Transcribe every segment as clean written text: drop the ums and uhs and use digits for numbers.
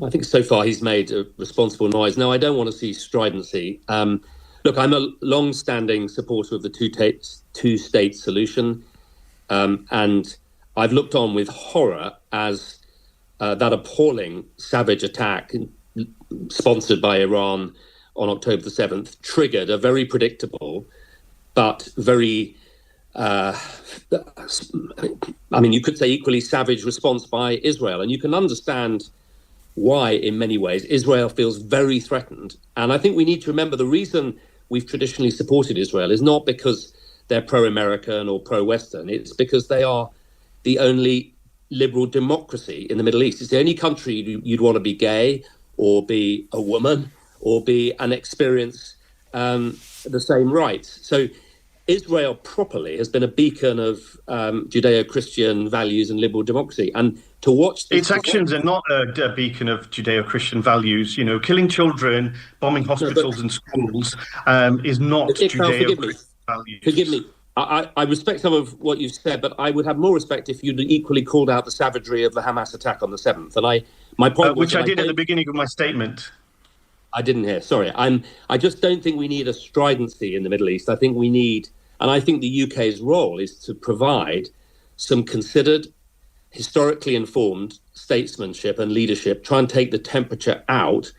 I think so far he's made a responsible noise. No, I don't want to see stridency. Look, I'm a long-standing supporter of the two-state solution, and I've looked on with horror as that appalling, savage attack sponsored by Iran on October the 7th triggered a very predictable but very, you could say equally savage response by Israel. And you can understand why, in many ways, Israel feels very threatened. And I think we need to remember the reason we've traditionally supported Israel is not because they're pro-American or pro-Western. It's because they are the only liberal democracy in the Middle East. It's the only country you'd want to be gay or be a woman or be and experience the same rights. So Israel properly has been a beacon of Judeo-Christian values and liberal democracy. And to watch its actions are not a beacon of Judeo-Christian values. You know, killing children, bombing hospitals and schools is not Judeo-Christian values. Forgive me. I respect some of what you've said, but I would have more respect if you'd equally called out the savagery of the Hamas attack on the 7th. And my point was which I did at the beginning of my statement. I didn't hear. Sorry. I just don't think we need a stridency in the Middle East. I think we need, and I think the UK's role is to provide some considered, historically informed statesmanship and leadership, try and take the temperature out,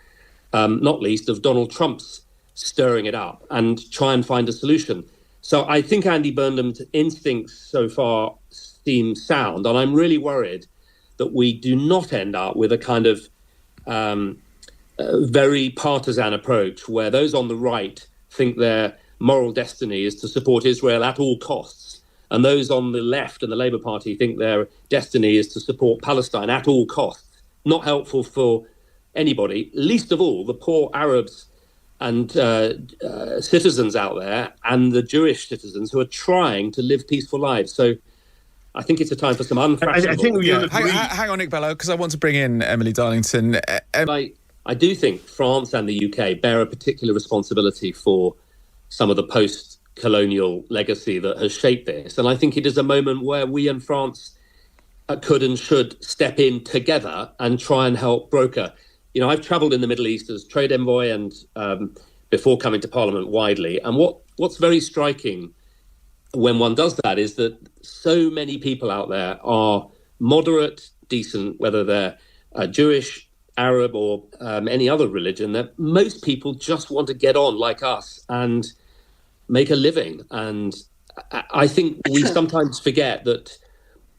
not least of Donald Trump's stirring it up, and try and find a solution. So I think Andy Burnham's instincts so far seem sound, and I'm really worried that we do not end up with a kind of very partisan approach where those on the right think their moral destiny is to support Israel at all costs, and those on the left and the Labour Party think their destiny is to support Palestine at all costs. Not helpful for anybody, least of all the poor Arabs and citizens out there and the Jewish citizens who are trying to live peaceful lives. So I think it's a time for some unfashionable... I think hang on, Nick Bellow, because I want to bring in Emily Darlington. I do think France and the UK bear a particular responsibility for some of the post-colonial legacy that has shaped this. And I think it is a moment where we and France could and should step in together and try and help broker. You know, I've travelled in the Middle East as trade envoy and before coming to Parliament widely. And what's very striking when one does that is that so many people out there are moderate, decent, whether they're Jewish, Arab or any other religion, that most people just want to get on like us and make a living. And I think we sometimes forget that,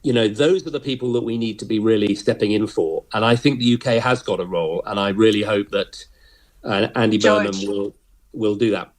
you know, those are the people that we need to be really stepping in for. And I think the UK has got a role. And I really hope that Andy Burnham will do that.